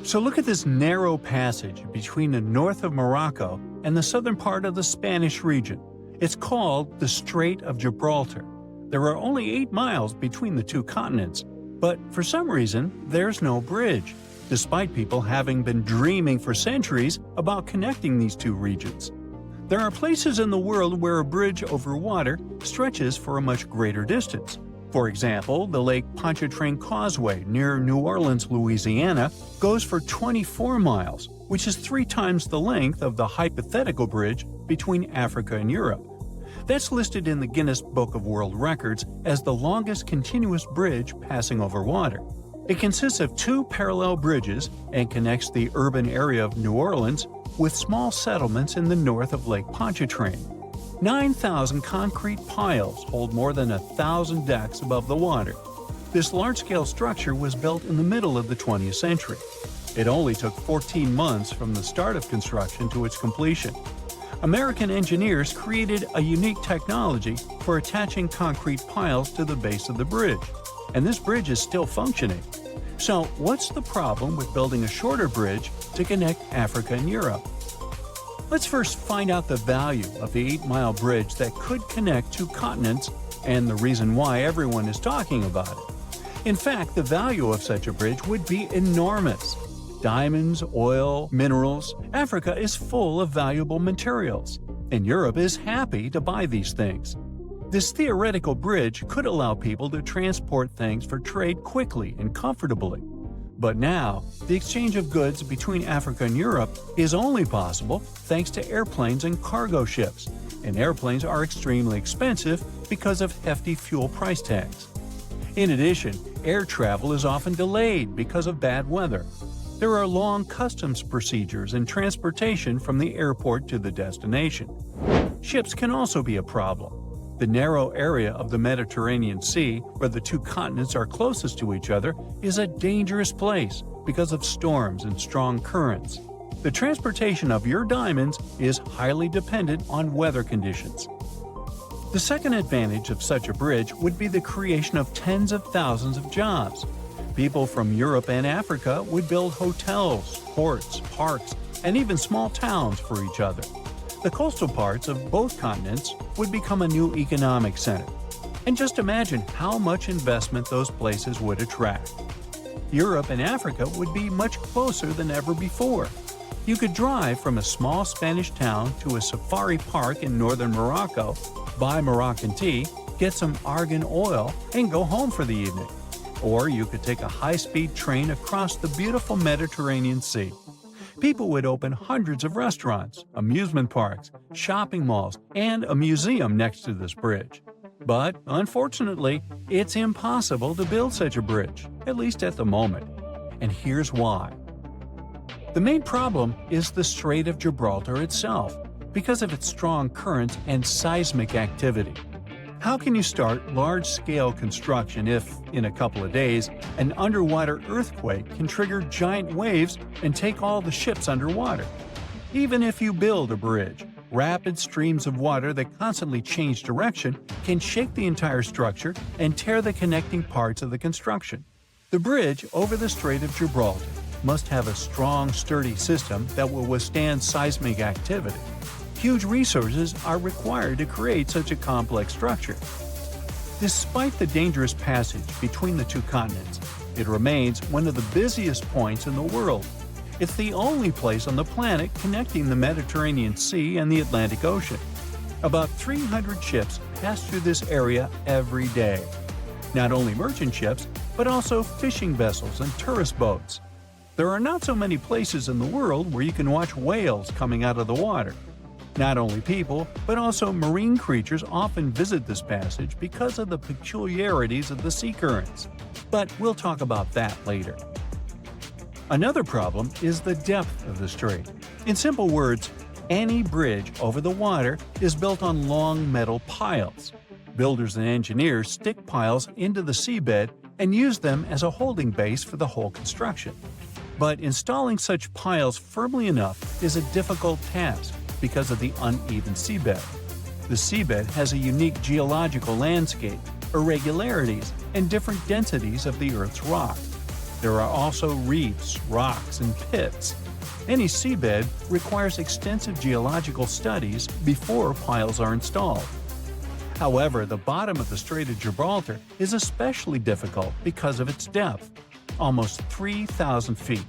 So look at this narrow passage between the north of Morocco and the southern part of the Spanish region. It's called the Strait of Gibraltar. There are only 8 miles between the two continents, but for some reason, there's no bridge, despite people having been dreaming for centuries about connecting these two regions. There are places in the world where a bridge over water stretches for a much greater distance. For example, the Lake Pontchartrain Causeway near New Orleans, Louisiana, goes for 24 miles, which is 3 times the length of the hypothetical bridge between Africa and Europe. That's listed in the Guinness Book of World Records as the longest continuous bridge passing over water. It consists of 2 parallel bridges and connects the urban area of New Orleans with small settlements in the north of Lake Pontchartrain. 9,000 concrete piles hold more than 1,000 decks above the water. This large-scale structure was built in the middle of the 20th century. It only took 14 months from the start of construction to its completion. American engineers created a unique technology for attaching concrete piles to the base of the bridge, and this bridge is still functioning. So, what's the problem with building a shorter bridge to connect Africa and Europe? Let's first find out the value of the 8-mile bridge that could connect 2 continents and the reason why everyone is talking about it. In fact, the value of such a bridge would be enormous. Diamonds, oil, minerals. Africa is full of valuable materials, and Europe is happy to buy these things. This theoretical bridge could allow people to transport things for trade quickly and comfortably. But now, the exchange of goods between Africa and Europe is only possible thanks to airplanes and cargo ships, and airplanes are extremely expensive because of hefty fuel price tags. In addition, air travel is often delayed because of bad weather. There are long customs procedures and transportation from the airport to the destination. Ships can also be a problem. The narrow area of the Mediterranean Sea, where the 2 continents are closest to each other, is a dangerous place because of storms and strong currents. The transportation of your diamonds is highly dependent on weather conditions. The second advantage of such a bridge would be the creation of tens of thousands of jobs. People from Europe and Africa would build hotels, ports, parks, and even small towns for each other. The coastal parts of both continents would become a new economic center. And just imagine how much investment those places would attract. Europe and Africa would be much closer than ever before. You could drive from a small Spanish town to a safari park in northern Morocco, buy Moroccan tea, get some argan oil, and go home for the evening. Or you could take a high-speed train across the beautiful Mediterranean Sea. People would open hundreds of restaurants, amusement parks, shopping malls, and a museum next to this bridge. But, unfortunately, it's impossible to build such a bridge, at least at the moment. And here's why. The main problem is the Strait of Gibraltar itself, because of its strong currents and seismic activity. How can you start large-scale construction if, in a couple of days, an underwater earthquake can trigger giant waves and take all the ships underwater? Even if you build a bridge, rapid streams of water that constantly change direction can shake the entire structure and tear the connecting parts of the construction. The bridge over the Strait of Gibraltar must have a strong, sturdy system that will withstand seismic activity. Huge resources are required to create such a complex structure. Despite the dangerous passage between the 2 continents, it remains one of the busiest points in the world. It's the only place on the planet connecting the Mediterranean Sea and the Atlantic Ocean. About 300 ships pass through this area every day. Not only merchant ships, but also fishing vessels and tourist boats. There are not so many places in the world where you can watch whales coming out of the water. Not only people, but also marine creatures often visit this passage because of the peculiarities of the sea currents. But we'll talk about that later. Another problem is the depth of the strait. In simple words, any bridge over the water is built on long metal piles. Builders and engineers stick piles into the seabed and use them as a holding base for the whole construction. But installing such piles firmly enough is a difficult task because of the uneven seabed. The seabed has a unique geological landscape, irregularities, and different densities of the Earth's rock. There are also reefs, rocks, and pits. Any seabed requires extensive geological studies before piles are installed. However, the bottom of the Strait of Gibraltar is especially difficult because of its depth, almost 3,000 feet.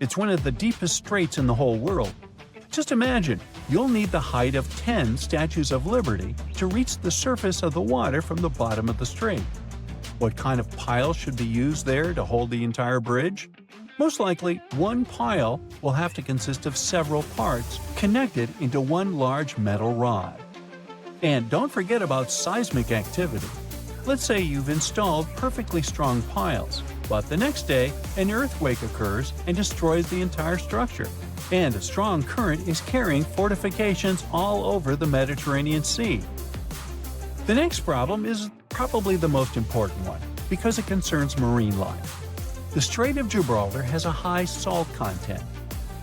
It's one of the deepest straits in the whole world. Just imagine, you'll need the height of 10 Statues of Liberty to reach the surface of the water from the bottom of the strait. What kind of pile should be used there to hold the entire bridge? Most likely, one pile will have to consist of several parts connected into one large metal rod. And don't forget about seismic activity. Let's say you've installed perfectly strong piles, but the next day an earthquake occurs and destroys the entire structure. And a strong current is carrying fortifications all over the Mediterranean Sea. The next problem is probably the most important one, because it concerns marine life. The Strait of Gibraltar has a high salt content.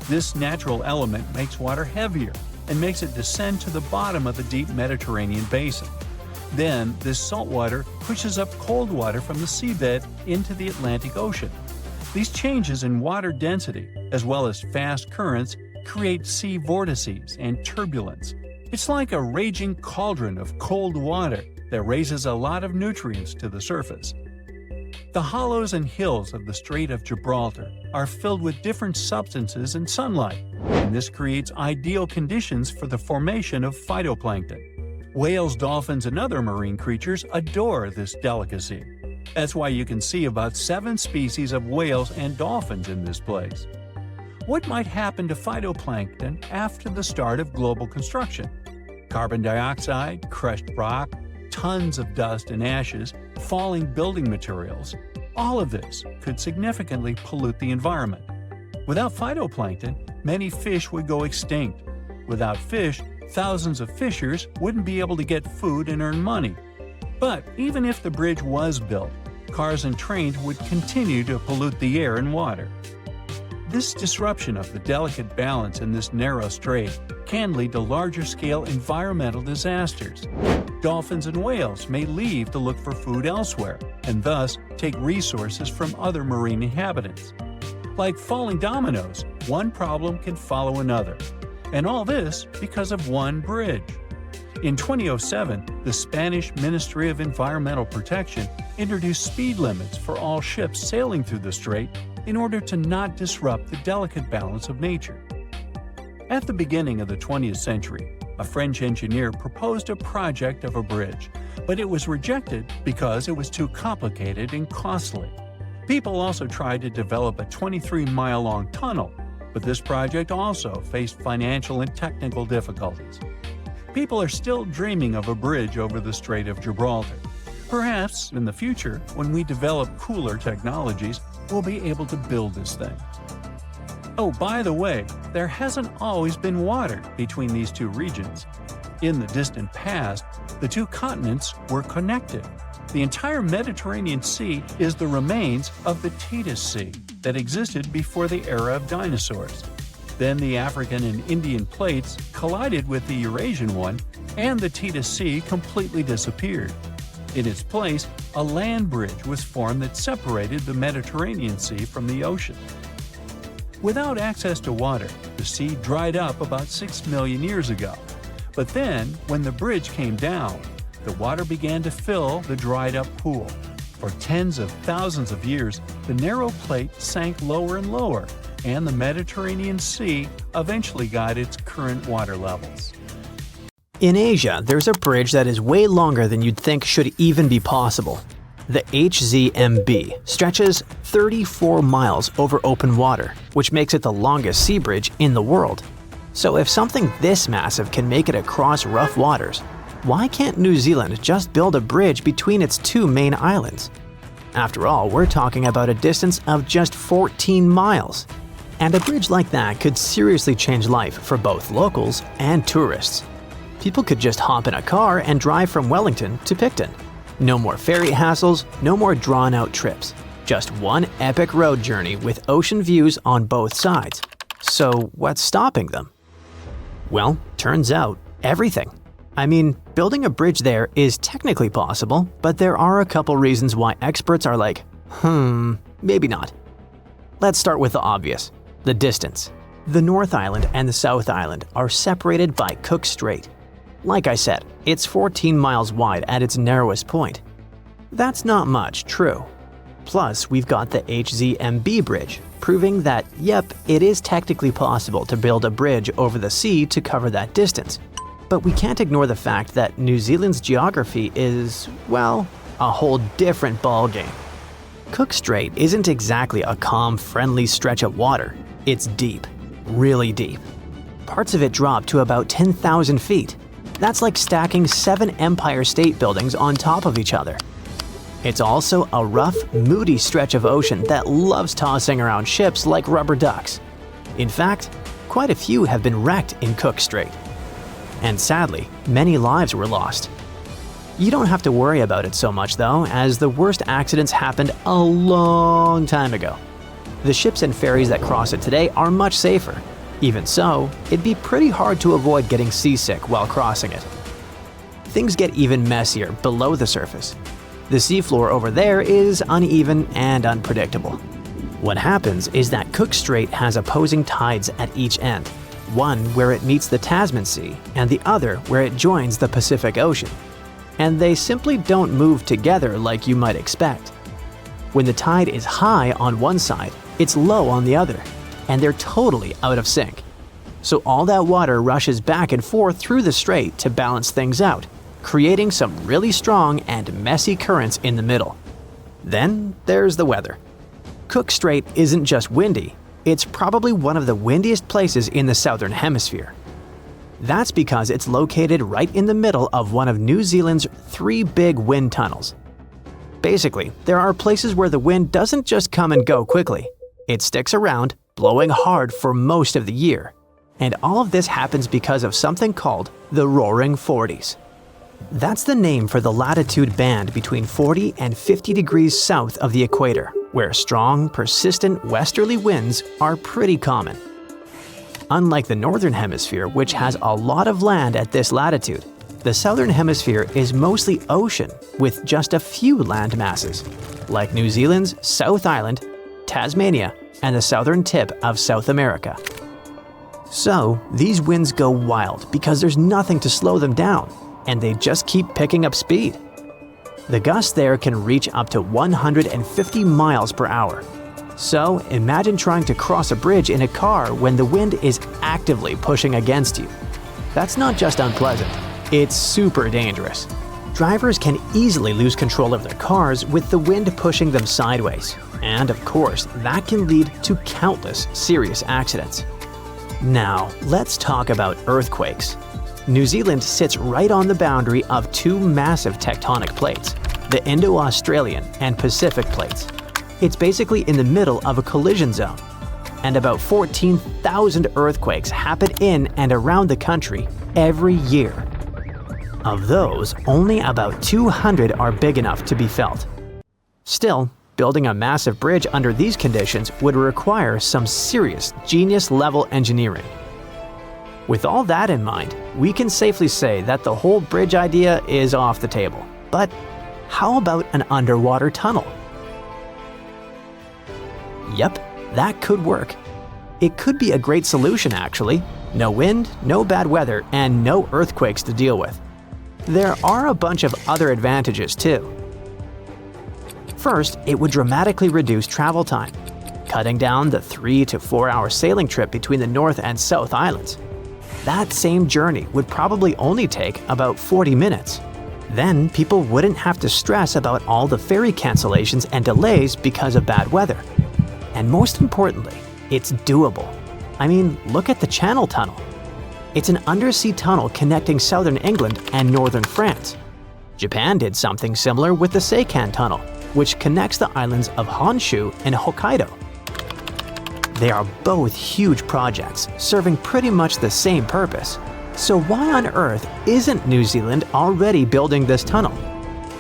This natural element makes water heavier and makes it descend to the bottom of the deep Mediterranean basin. Then, this salt water pushes up cold water from the seabed into the Atlantic Ocean. These changes in water density, as well as fast currents, create sea vortices and turbulence. It's like a raging cauldron of cold water that raises a lot of nutrients to the surface. The hollows and hills of the Strait of Gibraltar are filled with different substances and sunlight, and this creates ideal conditions for the formation of phytoplankton. Whales, dolphins, and other marine creatures adore this delicacy. That's why you can see about 7 species of whales and dolphins in this place. What might happen to phytoplankton after the start of global construction? Carbon dioxide, crushed rock, tons of dust and ashes, falling building materials. All of this could significantly pollute the environment. Without phytoplankton, many fish would go extinct. Without fish, thousands of fishers wouldn't be able to get food and earn money. But even if the bridge was built, cars and trains would continue to pollute the air and water. This disruption of the delicate balance in this narrow strait can lead to larger-scale environmental disasters. Dolphins and whales may leave to look for food elsewhere, and thus take resources from other marine inhabitants. Like falling dominoes, one problem can follow another. And all this because of one bridge. In 2007, the Spanish Ministry of Environmental Protection introduced speed limits for all ships sailing through the strait in order to not disrupt the delicate balance of nature. At the beginning of the 20th century, a French engineer proposed a project of a bridge, but it was rejected because it was too complicated and costly. People also tried to develop a 23-mile-long tunnel, but this project also faced financial and technical difficulties. People are still dreaming of a bridge over the Strait of Gibraltar. Perhaps, in the future, when we develop cooler technologies, we'll be able to build this thing. Oh, by the way, there hasn't always been water between these two regions. In the distant past, the two continents were connected. The entire Mediterranean Sea is the remains of the Tethys Sea that existed before the era of dinosaurs. Then the African and Indian plates collided with the Eurasian one, and the Tethys Sea completely disappeared. In its place, a land bridge was formed that separated the Mediterranean Sea from the ocean. Without access to water, the sea dried up about 6 million years ago. But then, when the bridge came down, the water began to fill the dried-up pool. For tens of thousands of years, the narrow plate sank lower and lower, and the Mediterranean Sea eventually got its current water levels. In Asia, there's a bridge that is way longer than you'd think should even be possible. The HZMB stretches 34 miles over open water, which makes it the longest sea bridge in the world. So if something this massive can make it across rough waters, why can't New Zealand just build a bridge between its two main islands? After all, we're talking about a distance of just 14 miles. And a bridge like that could seriously change life for both locals and tourists. People could just hop in a car and drive from Wellington to Picton. No more ferry hassles, no more drawn-out trips. Just one epic road journey with ocean views on both sides. So what's stopping them? Well, turns out, everything. I mean, building a bridge there is technically possible, but there are a couple reasons why experts are like, maybe not. Let's start with the obvious, the distance. The North Island and the South Island are separated by Cook Strait. Like I said, it's 14 miles wide at its narrowest point. That's not much, true. Plus, we've got the HZMB bridge, proving that, yep, it is technically possible to build a bridge over the sea to cover that distance. But we can't ignore the fact that New Zealand's geography is, well, a whole different ballgame. Cook Strait isn't exactly a calm, friendly stretch of water. It's deep, really deep. Parts of it drop to about 10,000 feet. That's like stacking 7 Empire State Buildings on top of each other. It's also a rough, moody stretch of ocean that loves tossing around ships like rubber ducks. In fact, quite a few have been wrecked in Cook Strait. And sadly, many lives were lost. You don't have to worry about it so much though, as the worst accidents happened a long time ago. The ships and ferries that cross it today are much safer. Even so, it'd be pretty hard to avoid getting seasick while crossing it. Things get even messier below the surface. The seafloor over there is uneven and unpredictable. What happens is that Cook Strait has opposing tides at each end, one where it meets the Tasman Sea and the other where it joins the Pacific Ocean. And they simply don't move together like you might expect. When the tide is high on one side, it's low on the other, and they're totally out of sync. So all that water rushes back and forth through the strait to balance things out, creating some really strong and messy currents in the middle. Then there's the weather. Cook Strait isn't just windy, it's probably one of the windiest places in the southern hemisphere. That's because it's located right in the middle of one of New Zealand's 3 big wind tunnels. Basically, there are places where the wind doesn't just come and go quickly. It sticks around, blowing hard for most of the year. And all of this happens because of something called the Roaring Forties. That's the name for the latitude band between 40 and 50 degrees south of the equator, where strong, persistent westerly winds are pretty common. Unlike the northern hemisphere, which has a lot of land at this latitude, the southern hemisphere is mostly ocean with just a few land masses, like New Zealand's South Island, Tasmania, and the southern tip of South America. So, these winds go wild because there's nothing to slow them down, and they just keep picking up speed. The gusts there can reach up to 150 miles per hour. So, imagine trying to cross a bridge in a car when the wind is actively pushing against you. That's not just unpleasant, it's super dangerous. Drivers can easily lose control of their cars with the wind pushing them sideways. And of course, that can lead to countless serious accidents. Now, let's talk about earthquakes. New Zealand sits right on the boundary of 2 massive tectonic plates, the Indo-Australian and Pacific plates. It's basically in the middle of a collision zone. And about 14,000 earthquakes happen in and around the country every year. Of those, only about 200 are big enough to be felt. Still, building a massive bridge under these conditions would require some serious genius-level engineering. With all that in mind, we can safely say that the whole bridge idea is off the table. But how about an underwater tunnel? Yep, that could work. It could be a great solution actually. No wind, no bad weather, and no earthquakes to deal with. There are a bunch of other advantages too. First, it would dramatically reduce travel time, cutting down the 3 to 4 hour sailing trip between the North and South Islands. That same journey would probably only take about 40 minutes. Then people wouldn't have to stress about all the ferry cancellations and delays because of bad weather. And most importantly, it's doable. I mean, look at the Channel Tunnel. It's an undersea tunnel connecting southern England and northern France. Japan did something similar with the Seikan Tunnel, which connects the islands of Honshu and Hokkaido. They are both huge projects, serving pretty much the same purpose. So why on earth isn't New Zealand already building this tunnel?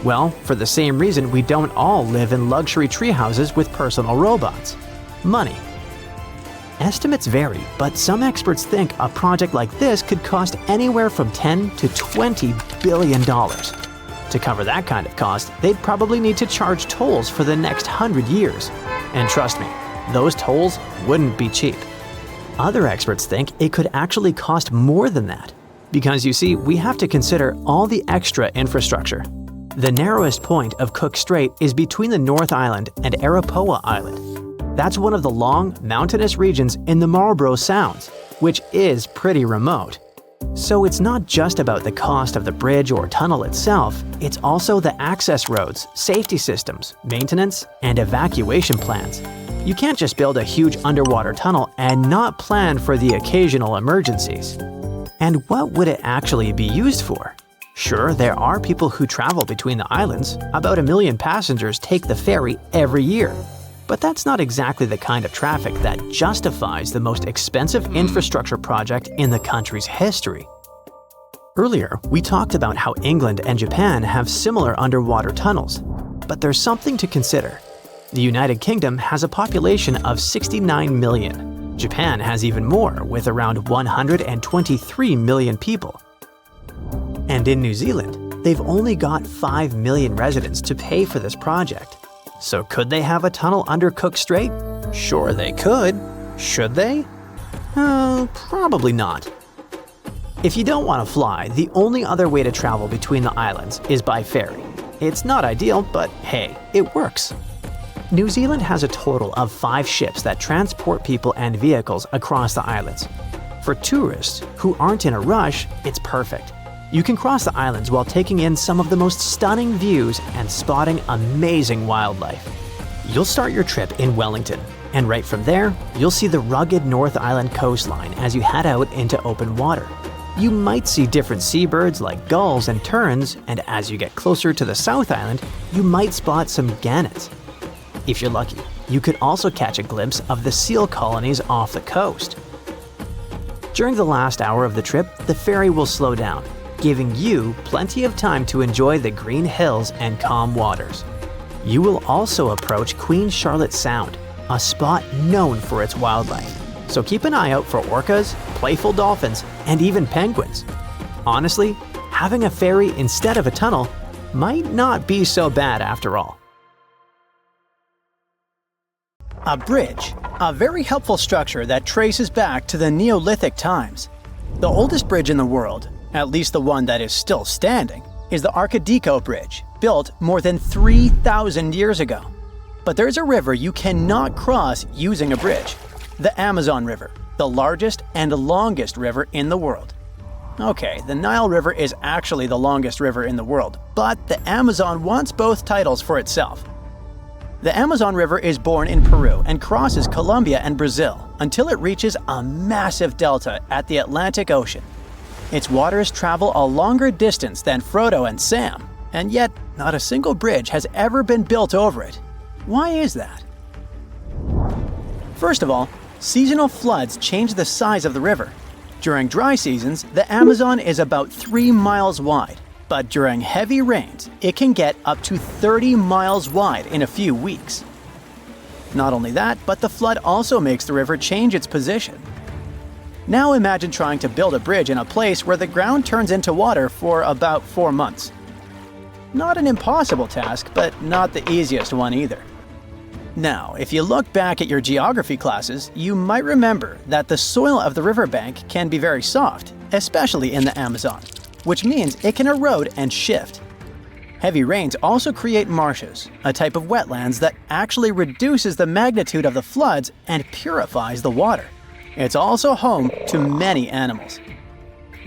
Well, for the same reason we don't all live in luxury treehouses with personal robots. Money. Estimates vary, but some experts think a project like this could cost anywhere from $10 to $20 billion. To cover that kind of cost, they'd probably need to charge tolls for the next 100 years. And trust me, those tolls wouldn't be cheap. Other experts think it could actually cost more than that, because you see, we have to consider all the extra infrastructure. The narrowest point of Cook Strait is between the North Island and Arapahoa Island. That's one of the long, mountainous regions in the Marlborough Sounds, which is pretty remote. So it's not just about the cost of the bridge or tunnel itself, it's also the access roads, safety systems, maintenance, and evacuation plans. You can't just build a huge underwater tunnel and not plan for the occasional emergencies. And what would it actually be used for? Sure, there are people who travel between the islands. About 1 million passengers take the ferry every year. But that's not exactly the kind of traffic that justifies the most expensive infrastructure project in the country's history. Earlier, we talked about how England and Japan have similar underwater tunnels. But there's something to consider. The United Kingdom has a population of 69 million. Japan has even more, with around 123 million people. And in New Zealand, they've only got 5 million residents to pay for this project. So could they have a tunnel under Cook Strait? Sure they could. Should they? Probably not. If you don't want to fly, the only other way to travel between the islands is by ferry. It's not ideal, but hey, it works. New Zealand has a total of 5 ships that transport people and vehicles across the islands. For tourists who aren't in a rush, it's perfect. You can cross the islands while taking in some of the most stunning views and spotting amazing wildlife. You'll start your trip in Wellington, and right from there, you'll see the rugged North Island coastline as you head out into open water. You might see different seabirds like gulls and terns, and as you get closer to the South Island, you might spot some gannets. If you're lucky, you could also catch a glimpse of the seal colonies off the coast. During the last hour of the trip, the ferry will slow down, giving you plenty of time to enjoy the green hills and calm waters. You will also approach Queen Charlotte Sound, a spot known for its wildlife. So keep an eye out for orcas, playful dolphins, and even penguins. Honestly, having a ferry instead of a tunnel might not be so bad after all. A bridge, a very helpful structure that traces back to the Neolithic times. The oldest bridge in the world, at least the one that is still standing, is the Arcadico Bridge, built more than 3,000 years ago. But there's a river you cannot cross using a bridge, the Amazon River, the largest and longest river in the world. Okay, the Nile River is actually the longest river in the world, but the Amazon wants both titles for itself. The Amazon River is born in Peru and crosses Colombia and Brazil until it reaches a massive delta at the Atlantic Ocean. Its waters travel a longer distance than Frodo and Sam, and yet not a single bridge has ever been built over it. Why is that? First of all, seasonal floods change the size of the river. During dry seasons, the Amazon is about 3 miles wide, but during heavy rains, it can get up to 30 miles wide in a few weeks. Not only that, but the flood also makes the river change its position. Now imagine trying to build a bridge in a place where the ground turns into water for about 4 months. Not an impossible task, but not the easiest one either. Now, if you look back at your geography classes, you might remember that the soil of the riverbank can be very soft, especially in the Amazon, which means it can erode and shift. Heavy rains also create marshes, a type of wetlands that actually reduces the magnitude of the floods and purifies the water. It's also home to many animals.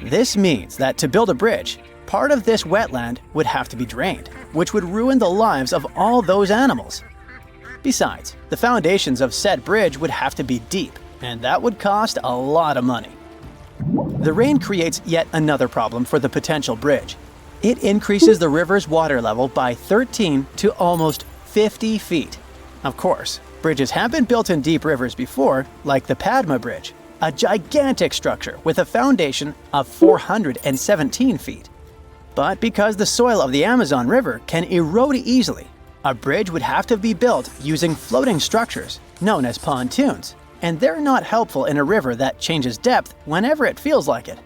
This means that to build a bridge, part of this wetland would have to be drained, which would ruin the lives of all those animals. Besides, the foundations of said bridge would have to be deep, and that would cost a lot of money. The rain creates yet another problem for the potential bridge. It increases the river's water level by 13 to almost 50 feet. Of course, bridges have been built in deep rivers before, like the Padma Bridge, a gigantic structure with a foundation of 417 feet. But because the soil of the Amazon River can erode easily, a bridge would have to be built using floating structures, known as pontoons, and they're not helpful in a river that changes depth whenever it feels like it.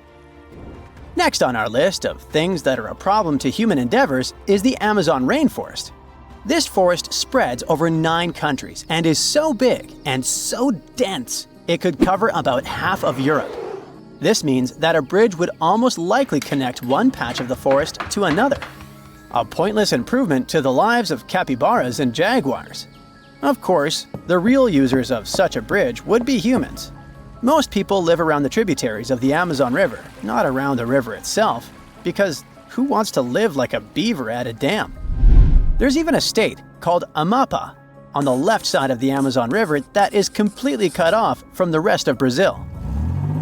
Next on our list of things that are a problem to human endeavors is the Amazon rainforest. This forest spreads over 9 countries and is so big and so dense it could cover about half of Europe. This means that a bridge would almost likely connect one patch of the forest to another. A pointless improvement to the lives of capybaras and jaguars. Of course, the real users of such a bridge would be humans. Most people live around the tributaries of the Amazon River, not around the river itself, because who wants to live like a beaver at a dam? There's even a state called Amapá on the left side of the Amazon River that is completely cut off from the rest of Brazil.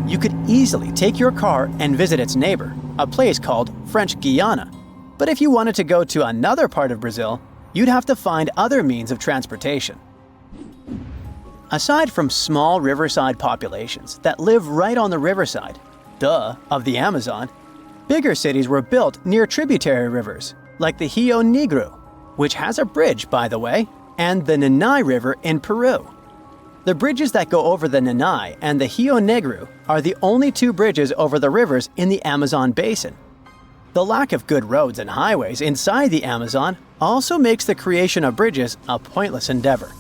You could easily take your car and visit its neighbor, a place called French Guiana. But if you wanted to go to another part of Brazil, you'd have to find other means of transportation. Aside from small riverside populations that live right on the riverside, of the Amazon, bigger cities were built near tributary rivers, like the Rio Negro, which has a bridge, by the way, and the Nanay River in Peru. The bridges that go over the Nanay and the Rio Negro are the only 2 bridges over the rivers in the Amazon basin. The lack of good roads and highways inside the Amazon also makes the creation of bridges a pointless endeavor.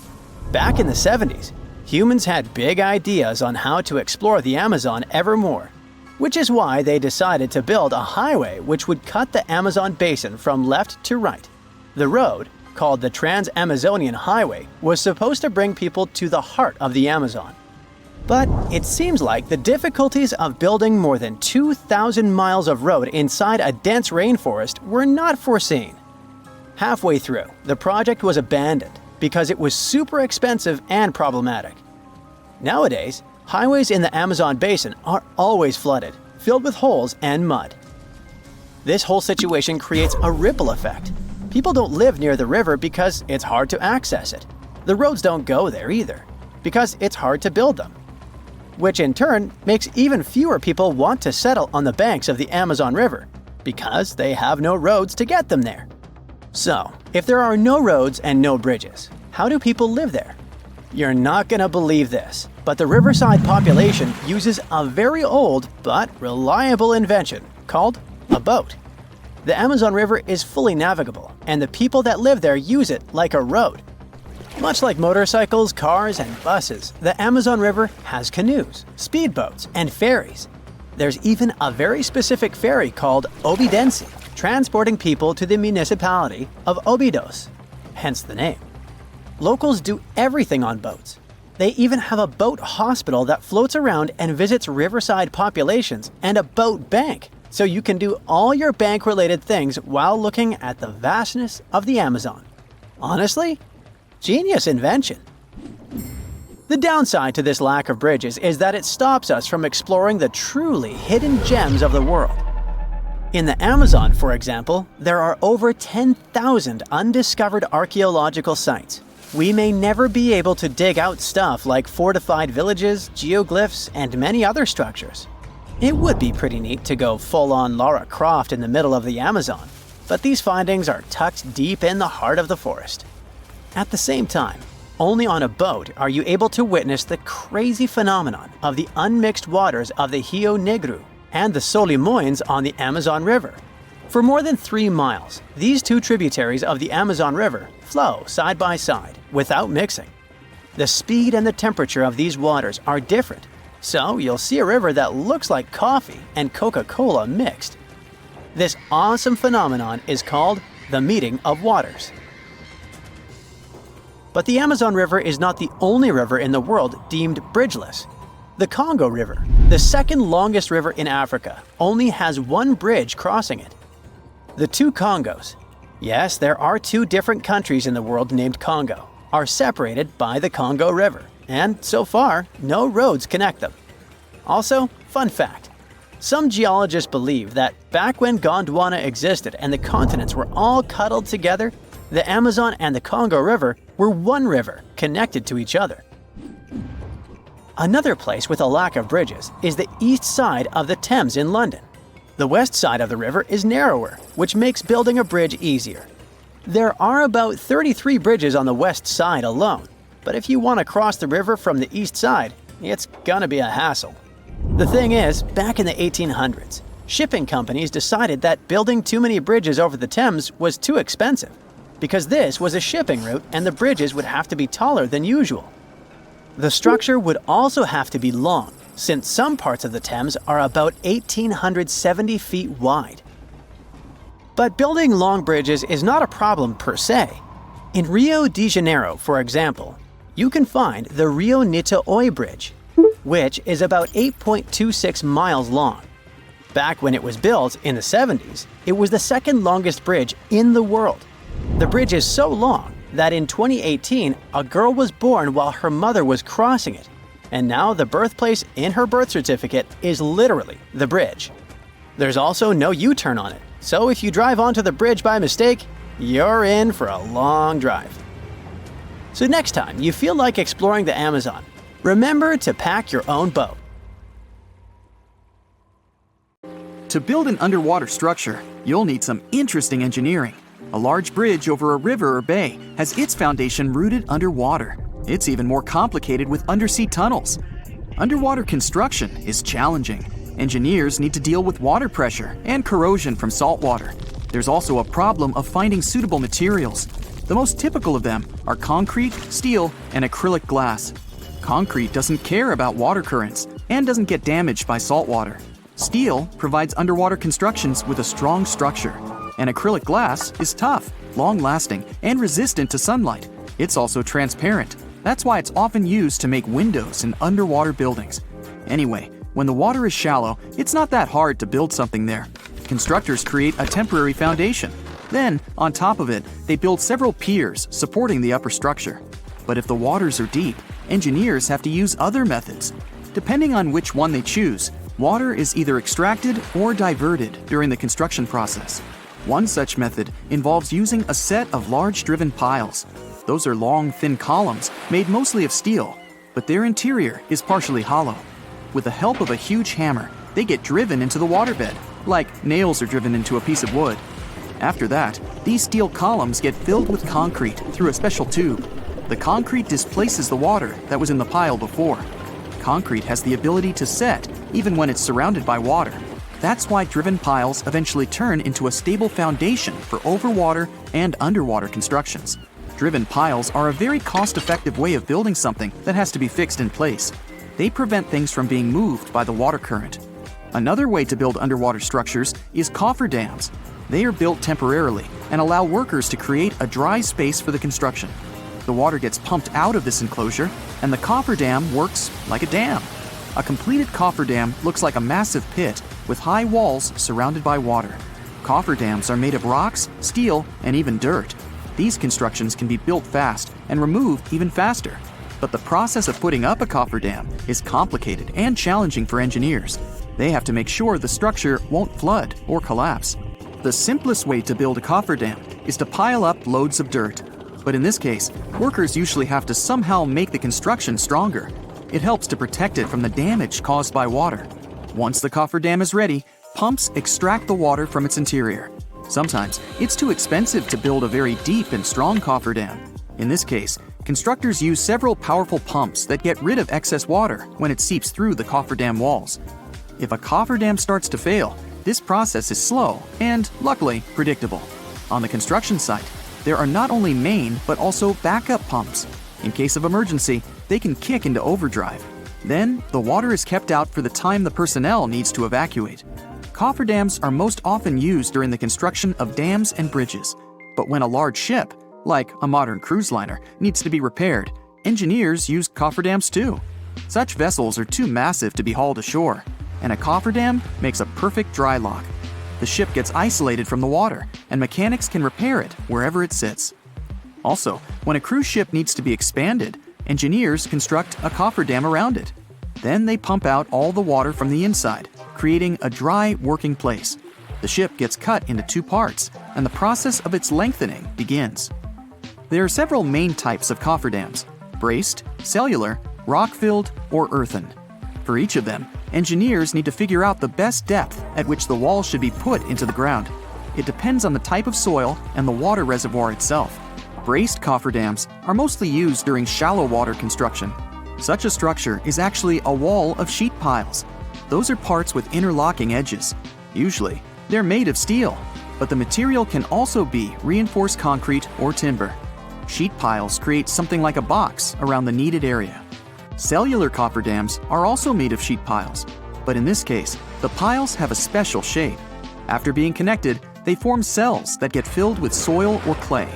Back in the 70s, humans had big ideas on how to explore the Amazon ever more, which is why they decided to build a highway which would cut the Amazon basin from left to right. The road, called the Trans-Amazonian Highway, was supposed to bring people to the heart of the Amazon. But it seems like the difficulties of building more than 2,000 miles of road inside a dense rainforest were not foreseen. Halfway through, the project was abandoned because it was super expensive and problematic. Nowadays, highways in the Amazon basin are always flooded, filled with holes and mud. This whole situation creates a ripple effect. People don't live near the river because it's hard to access it. The roads don't go there either, because it's hard to build them. Which in turn makes even fewer people want to settle on the banks of the Amazon River, because they have no roads to get them there. So, if there are no roads and no bridges, how do people live there? You're not gonna believe this, but the riverside population uses a very old but reliable invention called a boat. The Amazon River is fully navigable, and the people that live there use it like a road. Much like motorcycles, cars, and buses, the Amazon River has canoes, speedboats, and ferries. There's even a very specific ferry called Obidense, transporting people to the municipality of Óbidos, hence the name. Locals do everything on boats. They even have a boat hospital that floats around and visits riverside populations, and a boat bank, so you can do all your bank-related things while looking at the vastness of the Amazon. Honestly, genius invention. The downside to this lack of bridges is that it stops us from exploring the truly hidden gems of the world. In the Amazon, for example, there are over 10,000 undiscovered archaeological sites. We may never be able to dig out stuff like fortified villages, geoglyphs, and many other structures. It would be pretty neat to go full-on Lara Croft in the middle of the Amazon, but these findings are tucked deep in the heart of the forest. At the same time, only on a boat are you able to witness the crazy phenomenon of the unmixed waters of the Rio Negro and the Solimões on the Amazon River. For more than 3 miles, these 2 tributaries of the Amazon River flow side by side without mixing. The speed and the temperature of these waters are different, so you'll see a river that looks like coffee and Coca-Cola mixed. This awesome phenomenon is called the meeting of waters. But the Amazon River is not the only river in the world deemed bridgeless. The Congo River, the second longest river in Africa, only has 1 bridge crossing it. The 2 Congos, yes, there are 2 different countries in the world named Congo, are separated by the Congo River, and so far, no roads connect them. Also, fun fact, some geologists believe that back when Gondwana existed and the continents were all cuddled together, the Amazon and the Congo River were one river connected to each other. Another place with a lack of bridges is the east side of the Thames in London. The west side of the river is narrower, which makes building a bridge easier. There are about 33 bridges on the west side alone, but if you want to cross the river from the east side, it's gonna be a hassle. The thing is, back in the 1800s, shipping companies decided that building too many bridges over the Thames was too expensive. because this was a shipping route and the bridges would have to be taller than usual. The structure would also have to be long, since some parts of the Thames are about 1,870 feet wide. But building long bridges is not a problem per se. In Rio de Janeiro, for example, you can find the Rio Niterói Bridge, which is about 8.26 miles long. Back when it was built in the 70s, it was the second longest bridge in the world. The bridge is so long that in 2018, a girl was born while her mother was crossing it, and now the birthplace in her birth certificate is literally the bridge. There's also no U-turn on it, so if you drive onto the bridge by mistake, you're in for a long drive. So next time you feel like exploring the Amazon, remember to pack your own boat. To build an underwater structure, you'll need some interesting engineering. A large bridge over a river or bay has its foundation rooted underwater. It's even more complicated with undersea tunnels. Underwater construction is challenging. Engineers need to deal with water pressure and corrosion from salt water. There's also a problem of finding suitable materials. The most typical of them are concrete, steel, and acrylic glass. Concrete doesn't care about water currents and doesn't get damaged by salt water. Steel provides underwater constructions with a strong structure. And acrylic glass is tough, long-lasting, and resistant to sunlight. It's also transparent. That's why it's often used to make windows in underwater buildings. Anyway, when the water is shallow, it's not that hard to build something there. Constructors create a temporary foundation. Then, on top of it, they build several piers supporting the upper structure. But if the waters are deep, engineers have to use other methods. Depending on which one they choose, water is either extracted or diverted during the construction process. One such method involves using a set of large driven piles. Those are long, thin columns made mostly of steel, but their interior is partially hollow. With the help of a huge hammer, they get driven into the waterbed, like nails are driven into a piece of wood. After that, these steel columns get filled with concrete through a special tube. The concrete displaces the water that was in the pile before. Concrete has the ability to set even when it's surrounded by water. That's why driven piles eventually turn into a stable foundation for overwater and underwater constructions. Driven piles are a very cost-effective way of building something that has to be fixed in place. They prevent things from being moved by the water current. Another way to build underwater structures is cofferdams. They are built temporarily and allow workers to create a dry space for the construction. The water gets pumped out of this enclosure, and the cofferdam works like a dam. A completed cofferdam looks like a massive pit with high walls surrounded by water. Cofferdams are made of rocks, steel, and even dirt. These constructions can be built fast and removed even faster. But the process of putting up a cofferdam is complicated and challenging for engineers. They have to make sure the structure won't flood or collapse. The simplest way to build a cofferdam is to pile up loads of dirt. But in this case, workers usually have to somehow make the construction stronger. It helps to protect it from the damage caused by water. Once the cofferdam is ready, pumps extract the water from its interior. Sometimes it's too expensive to build a very deep and strong cofferdam. In this case, constructors use several powerful pumps that get rid of excess water when it seeps through the cofferdam walls. If a cofferdam starts to fail, this process is slow and, luckily, predictable. On the construction site, there are not only main but also backup pumps. In case of emergency, they can kick into overdrive. Then, the water is kept out for the time the personnel needs to evacuate. Cofferdams are most often used during the construction of dams and bridges. But when a large ship, like a modern cruise liner, needs to be repaired, engineers use cofferdams too. Such vessels are too massive to be hauled ashore, and a cofferdam makes a perfect dry lock. The ship gets isolated from the water, and mechanics can repair it wherever it sits. Also, when a cruise ship needs to be expanded, engineers construct a cofferdam around it. Then they pump out all the water from the inside, creating a dry working place. The ship gets cut into two parts, and the process of its lengthening begins. There are several main types of cofferdams: braced, cellular, rock-filled, or earthen. For each of them, engineers need to figure out the best depth at which the wall should be put into the ground. It depends on the type of soil and the water reservoir itself. Braced cofferdams are mostly used during shallow water construction. Such a structure is actually a wall of sheet piles. Those are parts with interlocking edges. Usually, they're made of steel. but the material can also be reinforced concrete or timber. Sheet piles create something like a box around the needed area. Cellular cofferdams are also made of sheet piles, but in this case, the piles have a special shape. After being connected, they form cells that get filled with soil or clay.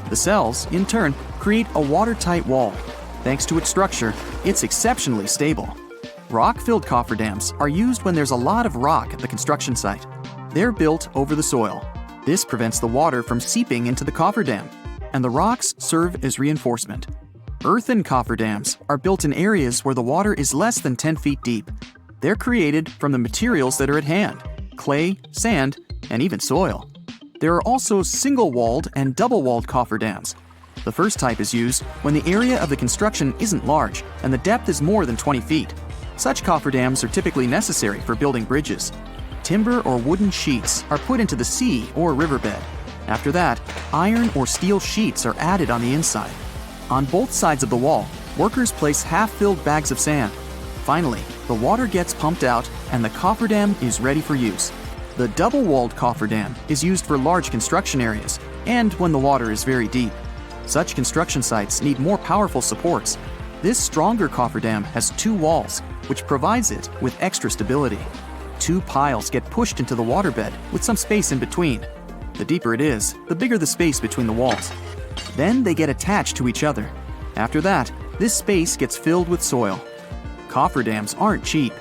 The cells, in turn, create a watertight wall. Thanks to its structure, it's exceptionally stable. Rock-filled cofferdams are used when there's a lot of rock at the construction site. They're built over the soil. This prevents the water from seeping into the cofferdam, and the rocks serve as reinforcement. Earthen cofferdams are built in areas where the water is less than 10 feet deep. They're created from the materials that are at hand: clay, sand, and even soil. There are also single-walled and double-walled cofferdams. The first type is used when the area of the construction isn't large and the depth is more than 20 feet. Such cofferdams are typically necessary for building bridges. Timber or wooden sheets are put into the sea or riverbed. After that, iron or steel sheets are added on the inside. On both sides of the wall, workers place half-filled bags of sand. Finally, the water gets pumped out and the cofferdam is ready for use. The double-walled cofferdam is used for large construction areas and when the water is very deep. Such construction sites need more powerful supports. This stronger cofferdam has two walls, which provides it with extra stability. Two piles get pushed into the waterbed with some space in between. The deeper it is, the bigger the space between the walls. Then they get attached to each other. After that, this space gets filled with soil. Cofferdams aren't cheap.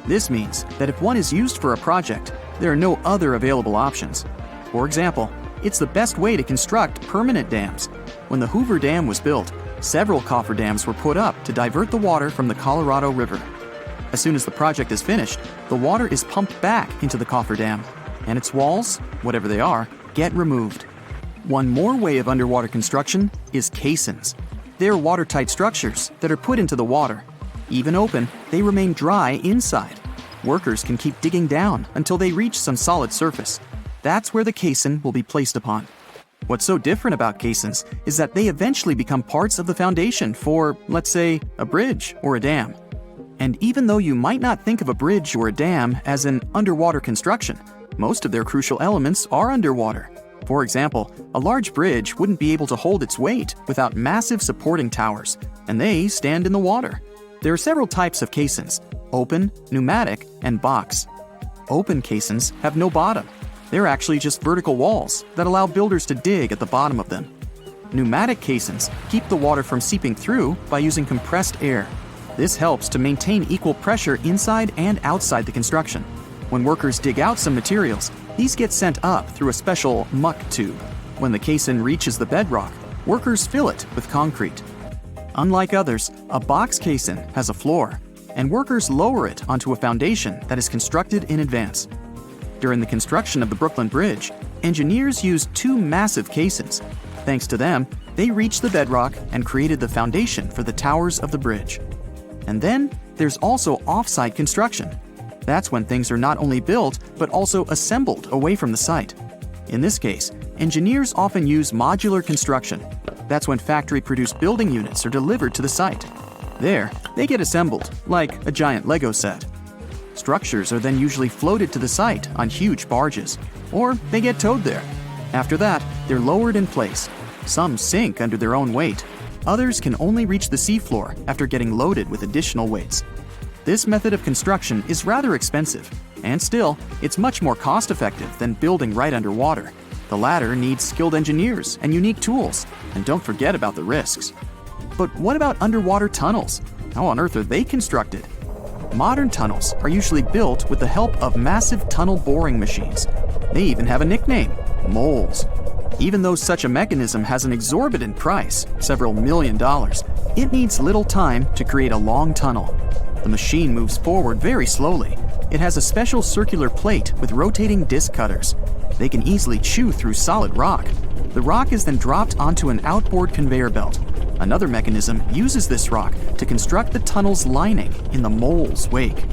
This means that if one is used for a project, there are no other available options. For example, it's the best way to construct permanent dams. When the Hoover Dam was built, several cofferdams were put up to divert the water from the Colorado River. As soon as the project is finished, the water is pumped back into the cofferdam, and its walls, whatever they are, get removed. One more way of underwater construction is caissons. They're watertight structures that are put into the water. Even open, they remain dry inside. Workers can keep digging down until they reach some solid surface. That's where the caisson will be placed upon. What's so different about caissons is that they eventually become parts of the foundation for, let's say, a bridge or a dam. And even though you might not think of a bridge or a dam as an underwater construction, most of their crucial elements are underwater. For example, a large bridge wouldn't be able to hold its weight without massive supporting towers, and they stand in the water. There are several types of caissons: open, pneumatic, and box. Open caissons have no bottom. They're actually just vertical walls that allow builders to dig at the bottom of them. Pneumatic caissons keep the water from seeping through by using compressed air. This helps to maintain equal pressure inside and outside the construction. When workers dig out some materials, these get sent up through a special muck tube. When the caisson reaches the bedrock, workers fill it with concrete. Unlike others, a box caisson has a floor, and workers lower it onto a foundation that is constructed in advance. During the construction of the Brooklyn Bridge, engineers used two massive caissons. Thanks to them, they reached the bedrock and created the foundation for the towers of the bridge. And then there's also off-site construction. That's when things are not only built, but also assembled away from the site. In this case, engineers often use modular construction. That's when factory-produced building units are delivered to the site. There, they get assembled, like a giant Lego set. Structures are then usually floated to the site on huge barges, or they get towed there. After that, they're lowered in place. Some sink under their own weight. Others can only reach the seafloor after getting loaded with additional weights. This method of construction is rather expensive, and still, it's much more cost-effective than building right underwater. The latter needs skilled engineers and unique tools, and don't forget about the risks. But what about underwater tunnels? How on earth are they constructed? Modern tunnels are usually built with the help of massive tunnel boring machines. They even have a nickname: moles. Even though such a mechanism has an exorbitant price, several $1 million, it needs little time to create a long tunnel. The machine moves forward very slowly. It has a special circular plate with rotating disc cutters. They can easily chew through solid rock. The rock is then dropped onto an outboard conveyor belt. Another mechanism uses this rock to construct the tunnel's lining in the mole's wake.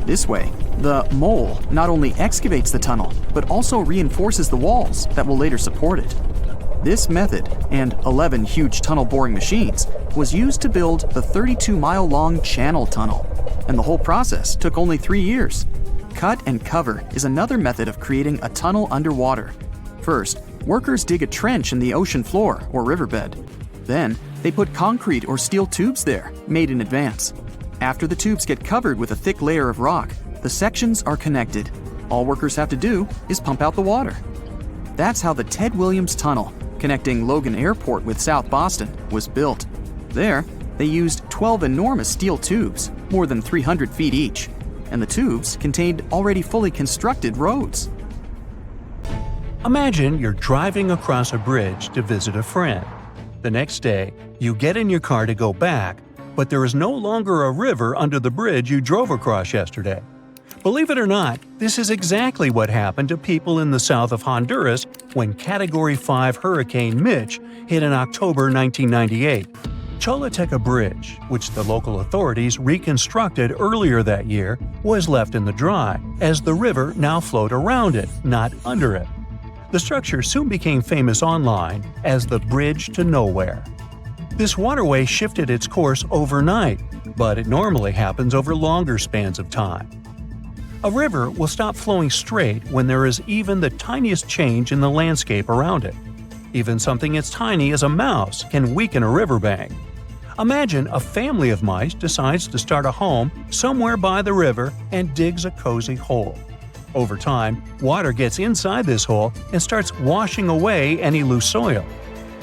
This way, the mole not only excavates the tunnel, but also reinforces the walls that will later support it. This method, and 11 huge tunnel boring machines, was used to build the 32-mile-long Channel Tunnel, and the whole process took only 3 years. Cut and cover is another method of creating a tunnel underwater. First, workers dig a trench in the ocean floor or riverbed. Then, they put concrete or steel tubes there, made in advance. After the tubes get covered with a thick layer of rock, the sections are connected. All workers have to do is pump out the water. That's how the Ted Williams Tunnel, connecting Logan Airport with South Boston, was built. There, they used 12 enormous steel tubes, more than 300 feet each, and the tubes contained already fully constructed roads. Imagine you're driving across a bridge to visit a friend. The next day, you get in your car to go back, but there is no longer a river under the bridge you drove across yesterday. Believe it or not, this is exactly what happened to people in the south of Honduras when Category 5 Hurricane Mitch hit in October 1998. Choluteca Bridge, which the local authorities reconstructed earlier that year, was left in the dry, as the river now flowed around it, not under it. The structure soon became famous online as the Bridge to Nowhere. This waterway shifted its course overnight, but it normally happens over longer spans of time. A river will stop flowing straight when there is even the tiniest change in the landscape around it. Even something as tiny as a mouse can weaken a riverbank. Imagine a family of mice decides to start a home somewhere by the river and digs a cozy hole. Over time, water gets inside this hole and starts washing away any loose soil.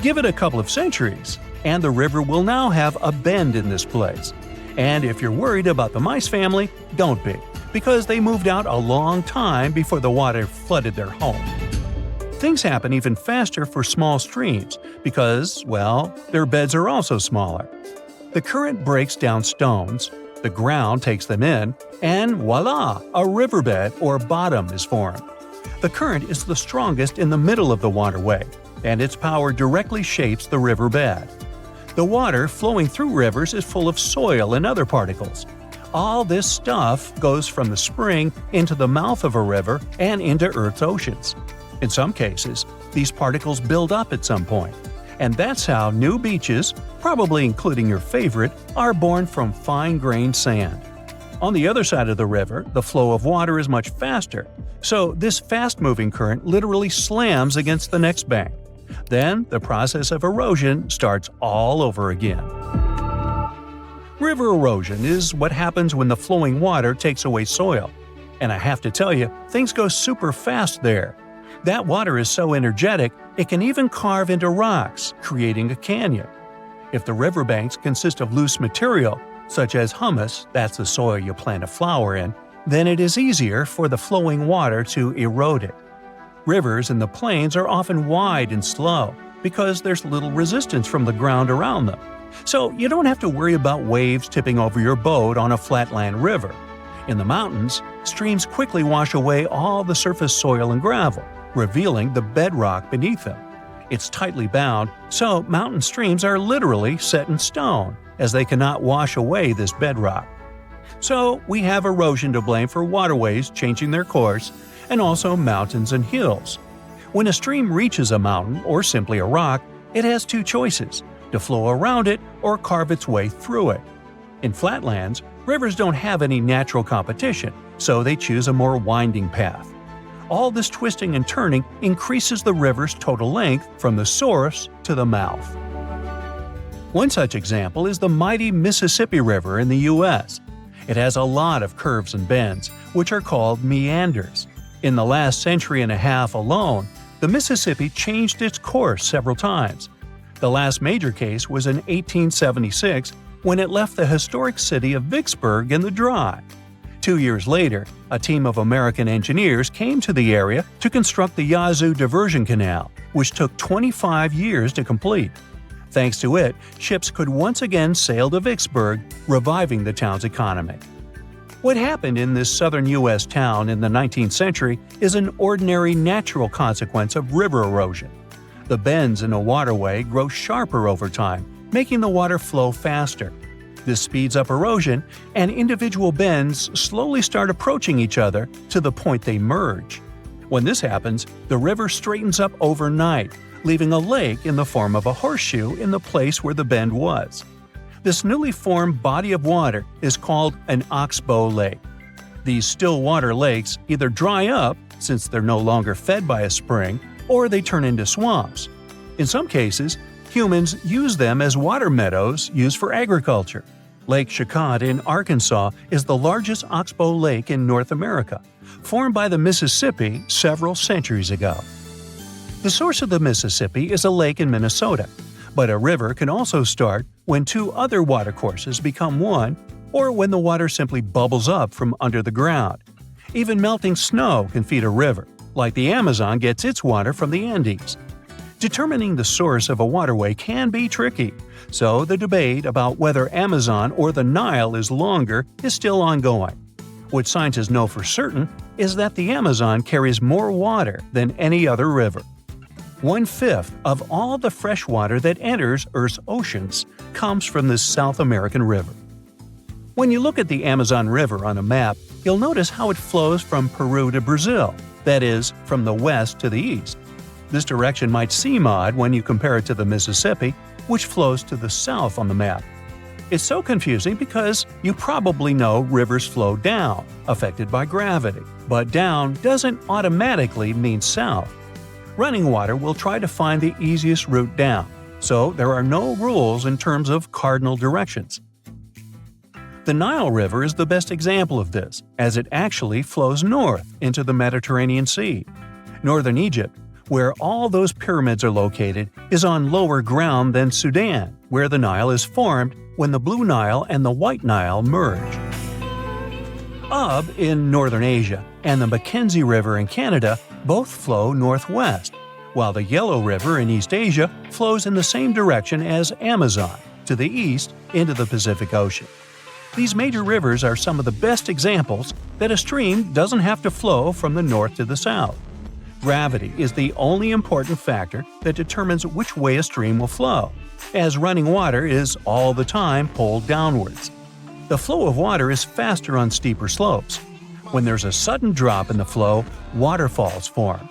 Give it a couple of centuries, and the river will now have a bend in this place. And if you're worried about the mice family, don't be, because they moved out a long time before the water flooded their home. Things happen even faster for small streams because, well, their beds are also smaller. The current breaks down stones, the ground takes them in, and voila, a riverbed or bottom is formed. The current is the strongest in the middle of the waterway, and its power directly shapes the riverbed. The water flowing through rivers is full of soil and other particles. All this stuff goes from the spring into the mouth of a river and into Earth's oceans. In some cases, these particles build up at some point. And that's how new beaches, probably including your favorite, are born from fine-grained sand. On the other side of the river, the flow of water is much faster, so this fast-moving current literally slams against the next bank. Then, the process of erosion starts all over again. River erosion is what happens when the flowing water takes away soil. And I have to tell you, things go super fast there. That water is so energetic, it can even carve into rocks, creating a canyon. If the riverbanks consist of loose material, such as humus, that's the soil you plant a flower in, then it is easier for the flowing water to erode it. Rivers in the plains are often wide and slow because there's little resistance from the ground around them. So you don't have to worry about waves tipping over your boat on a flatland river. In the mountains, streams quickly wash away all the surface soil and gravel, revealing the bedrock beneath them. It's tightly bound, so mountain streams are literally set in stone, as they cannot wash away this bedrock. So we have erosion to blame for waterways changing their course, and also mountains and hills. When a stream reaches a mountain or simply a rock, it has two choices: to flow around it or carve its way through it. In flatlands, rivers don't have any natural competition, so they choose a more winding path. All this twisting and turning increases the river's total length from the source to the mouth. One such example is the mighty Mississippi River in the U.S. It has a lot of curves and bends, which are called meanders. In the last century and a half alone, the Mississippi changed its course several times. The last major case was in 1876 when it left the historic city of Vicksburg in the dry. 2 years later, a team of American engineers came to the area to construct the Yazoo Diversion Canal, which took 25 years to complete. Thanks to it, ships could once again sail to Vicksburg, reviving the town's economy. What happened in this southern U.S. town in the 19th century is an ordinary natural consequence of river erosion. The bends in a waterway grow sharper over time, making the water flow faster. This speeds up erosion, and individual bends slowly start approaching each other to the point they merge. When this happens, the river straightens up overnight, leaving a lake in the form of a horseshoe in the place where the bend was. This newly formed body of water is called an oxbow lake. These still water lakes either dry up, since they're no longer fed by a spring, or they turn into swamps. In some cases, humans use them as water meadows used for agriculture. Lake Shakot in Arkansas is the largest oxbow lake in North America, formed by the Mississippi several centuries ago. The source of the Mississippi is a lake in Minnesota, but a river can also start when two other watercourses become one, or when the water simply bubbles up from under the ground. Even melting snow can feed a river, like the Amazon gets its water from the Andes. Determining the source of a waterway can be tricky, so the debate about whether Amazon or the Nile is longer is still ongoing. What scientists know for certain is that the Amazon carries more water than any other river. 1/5 of all the fresh water that enters Earth's oceans comes from this South American river. When you look at the Amazon River on a map, you'll notice how it flows from Peru to Brazil, that is, from the west to the east. This direction might seem odd when you compare it to the Mississippi, which flows to the south on the map. It's so confusing because you probably know rivers flow down, affected by gravity, but down doesn't automatically mean south. Running water will try to find the easiest route down, so there are no rules in terms of cardinal directions. The Nile River is the best example of this, as it actually flows north into the Mediterranean Sea. Northern Egypt, where all those pyramids are located, is on lower ground than Sudan, where the Nile is formed when the Blue Nile and the White Nile merge. Up in northern Asia and the Mackenzie River in Canada both flow northwest, while the Yellow River in East Asia flows in the same direction as Amazon, to the east into the Pacific Ocean. These major rivers are some of the best examples that a stream doesn't have to flow from the north to the south. Gravity is the only important factor that determines which way a stream will flow, as running water is all the time pulled downwards. The flow of water is faster on steeper slopes. When there's a sudden drop in the flow, waterfalls form.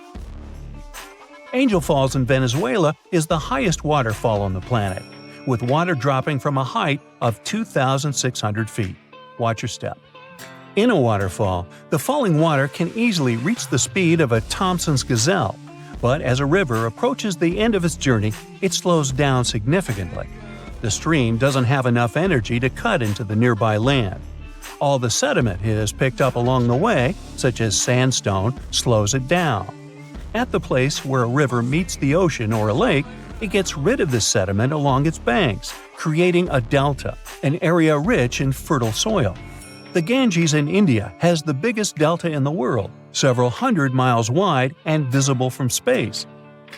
Angel Falls in Venezuela is the highest waterfall on the planet, with water dropping from a height of 2,600 feet. Watch your step. In a waterfall, the falling water can easily reach the speed of a Thompson's gazelle, but as a river approaches the end of its journey, it slows down significantly. The stream doesn't have enough energy to cut into the nearby land. All the sediment it has picked up along the way, such as sandstone, slows it down. At the place where a river meets the ocean or a lake, it gets rid of this sediment along its banks, creating a delta, an area rich in fertile soil. The Ganges in India has the biggest delta in the world, several hundred miles wide and visible from space.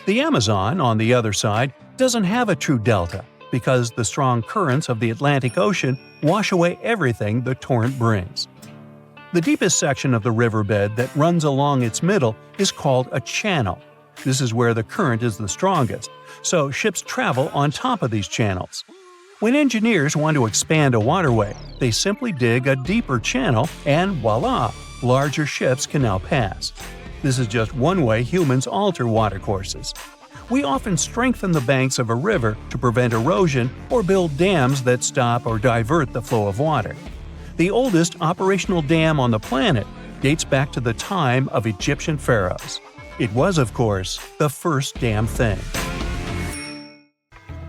The Amazon, on the other side, doesn't have a true delta because the strong currents of the Atlantic Ocean wash away everything the torrent brings. The deepest section of the riverbed that runs along its middle is called a channel. This is where the current is the strongest, so ships travel on top of these channels. When engineers want to expand a waterway, they simply dig a deeper channel and voila, larger ships can now pass. This is just one way humans alter watercourses. We often strengthen the banks of a river to prevent erosion or build dams that stop or divert the flow of water. The oldest operational dam on the planet dates back to the time of Egyptian pharaohs. It was, of course, the first damn thing.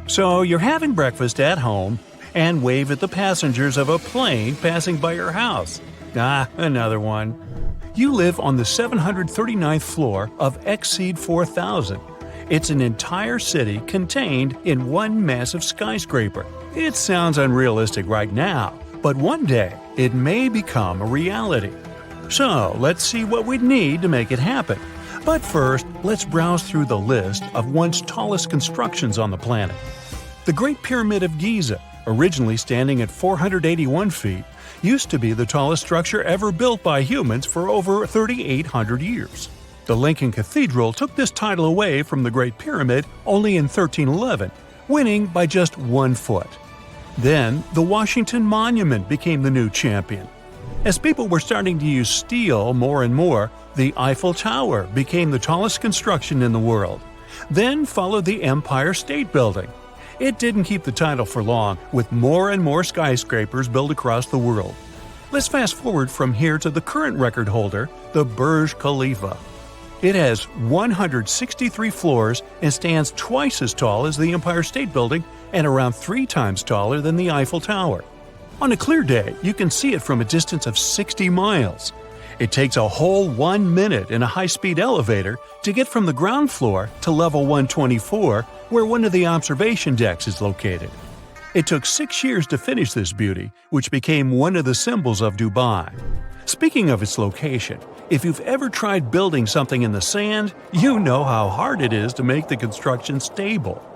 So you're having breakfast at home and wave at the passengers of a plane passing by your house. Another one. You live on the 739th floor of Exceed 4000. It's an entire city contained in one massive skyscraper. It sounds unrealistic right now, but one day it may become a reality. So let's see what we'd need to make it happen. But first, let's browse through the list of once tallest constructions on the planet. The Great Pyramid of Giza, originally standing at 481 feet, used to be the tallest structure ever built by humans for over 3,800 years. The Lincoln Cathedral took this title away from the Great Pyramid only in 1311, winning by just 1 foot. Then, the Washington Monument became the new champion. As people were starting to use steel more and more, the Eiffel Tower became the tallest construction in the world. Then followed the Empire State Building. It didn't keep the title for long, with more and more skyscrapers built across the world. Let's fast forward from here to the current record holder, the Burj Khalifa. It has 163 floors and stands twice as tall as the Empire State Building and around 3 times taller than the Eiffel Tower. On a clear day, you can see it from a distance of 60 miles. It takes a whole 1 minute in a high-speed elevator to get from the ground floor to level 124, where one of the observation decks is located. It took 6 years to finish this beauty, which became one of the symbols of Dubai. Speaking of its location, if you've ever tried building something in the sand, you know how hard it is to make the construction stable.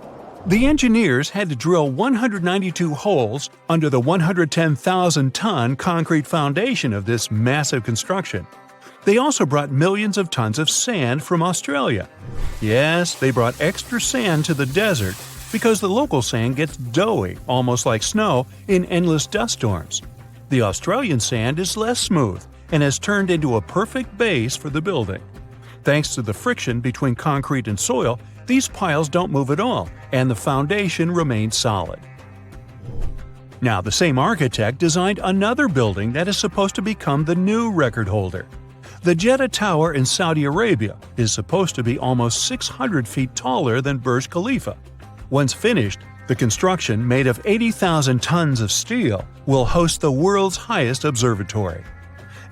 The engineers had to drill 192 holes under the 110,000-ton concrete foundation of this massive construction. They also brought millions of tons of sand from Australia. Yes, they brought extra sand to the desert because the local sand gets doughy, almost like snow, in endless dust storms. The Australian sand is less smooth and has turned into a perfect base for the building. Thanks to the friction between concrete and soil, these piles don't move at all, and the foundation remains solid. Now, the same architect designed another building that is supposed to become the new record holder. The Jeddah Tower in Saudi Arabia is supposed to be almost 600 feet taller than Burj Khalifa. Once finished, the construction, made of 80,000 tons of steel, will host the world's highest observatory.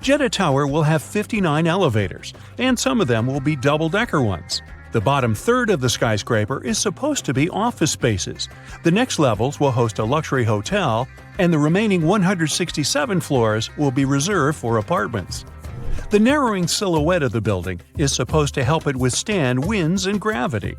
Jeddah Tower will have 59 elevators, and some of them will be double-decker ones. The bottom third of the skyscraper is supposed to be office spaces. The next levels will host a luxury hotel, and the remaining 167 floors will be reserved for apartments. The narrowing silhouette of the building is supposed to help it withstand winds and gravity.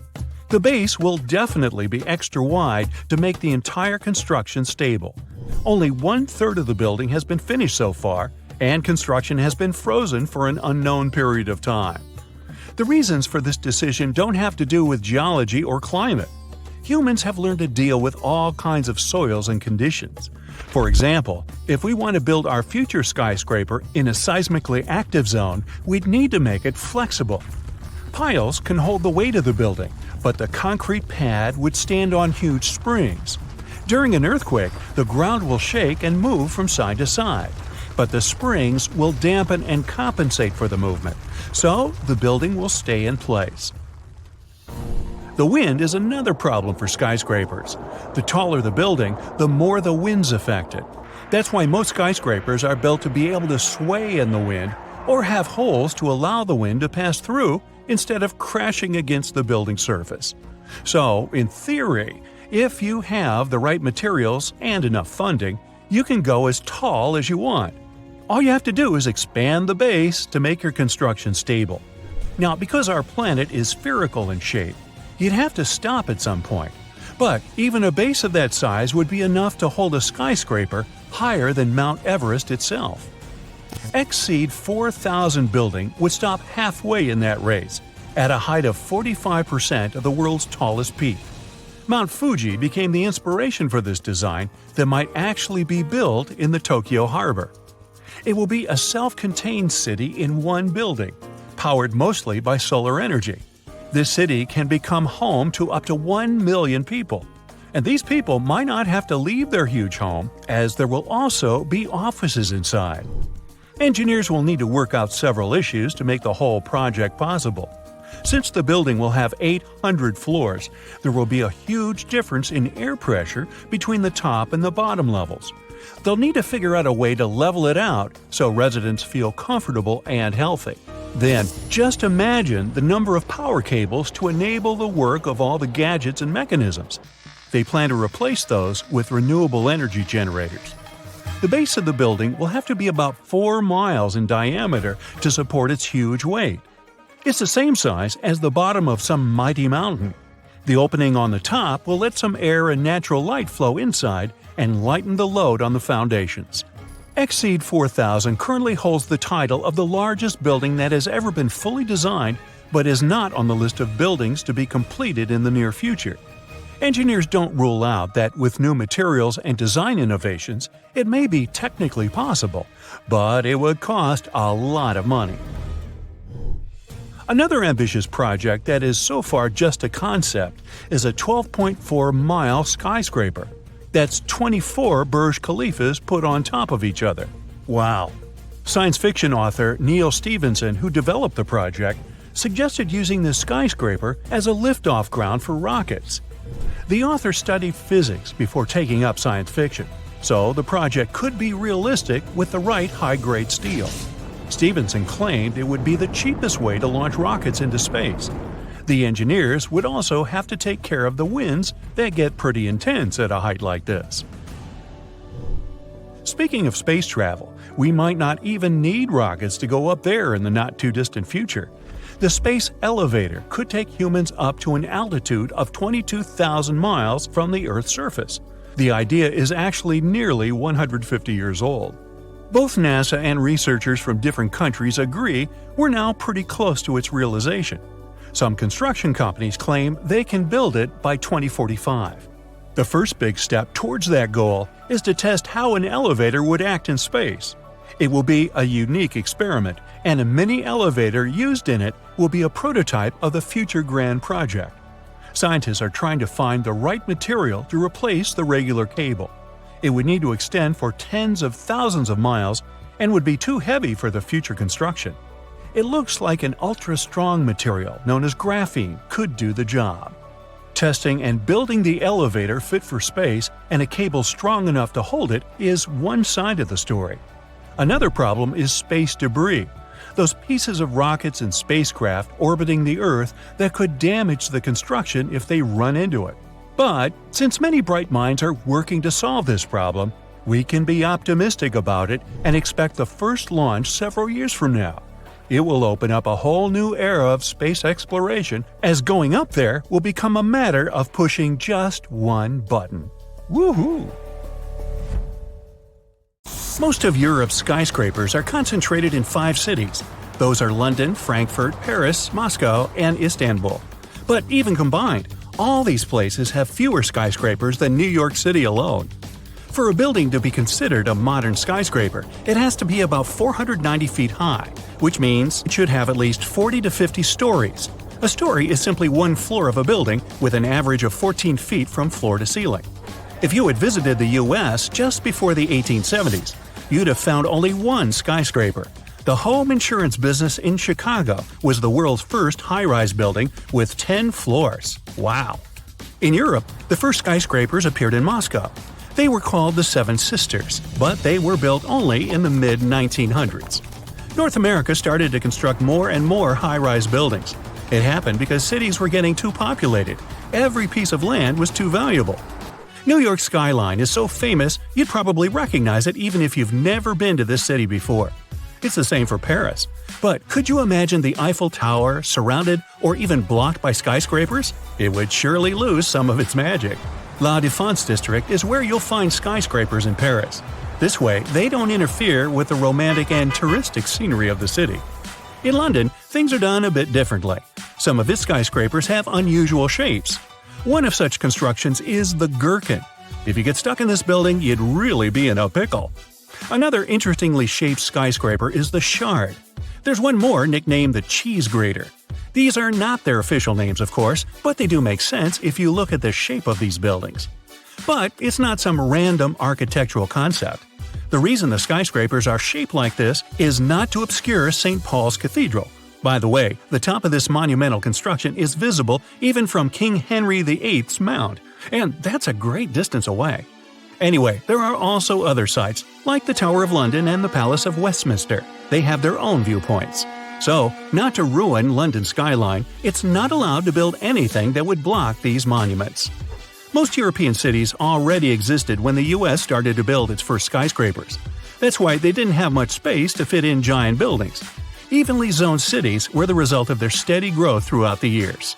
The base will definitely be extra wide to make the entire construction stable. Only 1/3 of the building has been finished so far, and construction has been frozen for an unknown period of time. The reasons for this decision don't have to do with geology or climate. Humans have learned to deal with all kinds of soils and conditions. For example, if we want to build our future skyscraper in a seismically active zone, we'd need to make it flexible. Piles can hold the weight of the building, but the concrete pad would stand on huge springs. During an earthquake, the ground will shake and move from side to side, but the springs will dampen and compensate for the movement, so the building will stay in place. The wind is another problem for skyscrapers. The taller the building, the more the wind's affected. That's why most skyscrapers are built to be able to sway in the wind or have holes to allow the wind to pass through instead of crashing against the building surface. So, in theory, if you have the right materials and enough funding, you can go as tall as you want. All you have to do is expand the base to make your construction stable. Now, because our planet is spherical in shape, you'd have to stop at some point. But even a base of that size would be enough to hold a skyscraper higher than Mount Everest itself. Exceed 4,000 building would stop halfway in that race, at a height of 45% of the world's tallest peak. Mount Fuji became the inspiration for this design that might actually be built in the Tokyo harbor. It will be a self-contained city in one building, powered mostly by solar energy. This city can become home to up to 1 million people. And these people might not have to leave their huge home, as there will also be offices inside. Engineers will need to work out several issues to make the whole project possible. Since the building will have 800 floors, there will be a huge difference in air pressure between the top and the bottom levels. They'll need to figure out a way to level it out so residents feel comfortable and healthy. Then, just imagine the number of power cables to enable the work of all the gadgets and mechanisms. They plan to replace those with renewable energy generators. The base of the building will have to be about 4 miles in diameter to support its huge weight. It's the same size as the bottom of some mighty mountain. The opening on the top will let some air and natural light flow inside and lighten the load on the foundations. Exceed 4000 currently holds the title of the largest building that has ever been fully designed but is not on the list of buildings to be completed in the near future. Engineers don't rule out that with new materials and design innovations, it may be technically possible, but it would cost a lot of money. Another ambitious project that is so far just a concept is a 12.4-mile skyscraper. That's 24 Burj Khalifas put on top of each other. Wow! Science fiction author Neil Stephenson, who developed the project, suggested using the skyscraper as a liftoff ground for rockets. The author studied physics before taking up science fiction, so the project could be realistic with the right high-grade steel. Stevenson claimed it would be the cheapest way to launch rockets into space. The engineers would also have to take care of the winds that get pretty intense at a height like this. Speaking of space travel, we might not even need rockets to go up there in the not-too-distant future. The space elevator could take humans up to an altitude of 22,000 miles from the Earth's surface. The idea is actually nearly 150 years old. Both NASA and researchers from different countries agree we're now pretty close to its realization. Some construction companies claim they can build it by 2045. The first big step towards that goal is to test how an elevator would act in space. It will be a unique experiment, and a mini elevator used in it will be a prototype of the future grand project. Scientists are trying to find the right material to replace the regular cable. It would need to extend for tens of thousands of miles and would be too heavy for the future construction. It looks like an ultra-strong material known as graphene could do the job. Testing and building the elevator fit for space and a cable strong enough to hold it is one side of the story. Another problem is space debris, those pieces of rockets and spacecraft orbiting the Earth that could damage the construction if they run into it. But since many bright minds are working to solve this problem, we can be optimistic about it and expect the first launch several years from now. It will open up a whole new era of space exploration, as going up there will become a matter of pushing just one button. Woohoo! Most of Europe's skyscrapers are concentrated in 5 cities. Those are London, Frankfurt, Paris, Moscow, and Istanbul. But even combined, all these places have fewer skyscrapers than New York City alone. For a building to be considered a modern skyscraper, it has to be about 490 feet high, which means it should have at least 40 to 50 stories. A story is simply one floor of a building with an average of 14 feet from floor to ceiling. If you had visited the U.S. just before the 1870s, you'd have found only one skyscraper. The home insurance business in Chicago was the world's first high-rise building with 10 floors. Wow! In Europe, the first skyscrapers appeared in Moscow. They were called the Seven Sisters, but they were built only in the mid-1900s. North America started to construct more and more high-rise buildings. It happened because cities were getting too populated. Every piece of land was too valuable. New York's skyline is so famous you'd probably recognize it even if you've never been to this city before. It's the same for Paris. But could you imagine the Eiffel Tower surrounded or even blocked by skyscrapers? It would surely lose some of its magic. La Défense district is where you'll find skyscrapers in Paris. This way, they don't interfere with the romantic and touristic scenery of the city. In London, things are done a bit differently. Some of its skyscrapers have unusual shapes. One of such constructions is the Gherkin. If you get stuck in this building, you'd really be in a pickle. Another interestingly shaped skyscraper is the Shard. There's one more nicknamed the Cheese Grater. These are not their official names, of course, but they do make sense if you look at the shape of these buildings. But it's not some random architectural concept. The reason the skyscrapers are shaped like this is not to obscure St. Paul's Cathedral. By the way, the top of this monumental construction is visible even from King Henry VIII's mound, and that's a great distance away. Anyway, there are also other sites, like the Tower of London and the Palace of Westminster. They have their own viewpoints. So, not to ruin London's skyline, it's not allowed to build anything that would block these monuments. Most European cities already existed when the US started to build its first skyscrapers. That's why they didn't have much space to fit in giant buildings. Evenly zoned cities were the result of their steady growth throughout the years.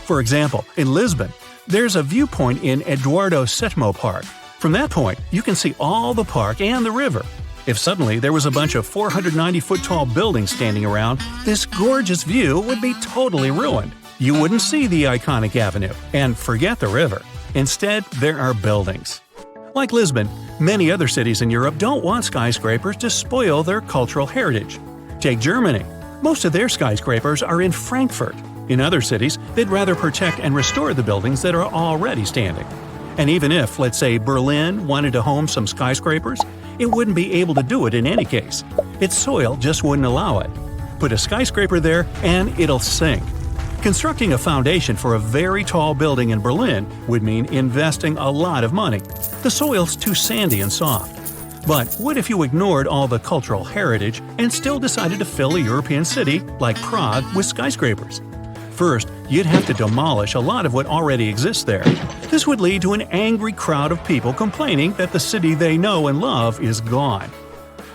For example, in Lisbon, there's a viewpoint in Eduardo VII Park. From that point, you can see all the park and the river. If suddenly there was a bunch of 490-foot-tall buildings standing around, this gorgeous view would be totally ruined. You wouldn't see the iconic avenue, and forget the river. Instead, there are buildings. Like Lisbon, many other cities in Europe don't want skyscrapers to spoil their cultural heritage. Take Germany. Most of their skyscrapers are in Frankfurt. In other cities, they'd rather protect and restore the buildings that are already standing. And even if, let's say, Berlin wanted to home some skyscrapers, it wouldn't be able to do it in any case. Its soil just wouldn't allow it. Put a skyscraper there and it'll sink. Constructing a foundation for a very tall building in Berlin would mean investing a lot of money. The soil's too sandy and soft. But what if you ignored all the cultural heritage and still decided to fill a European city like Prague with skyscrapers? First, you'd have to demolish a lot of what already exists there. This would lead to an angry crowd of people complaining that the city they know and love is gone.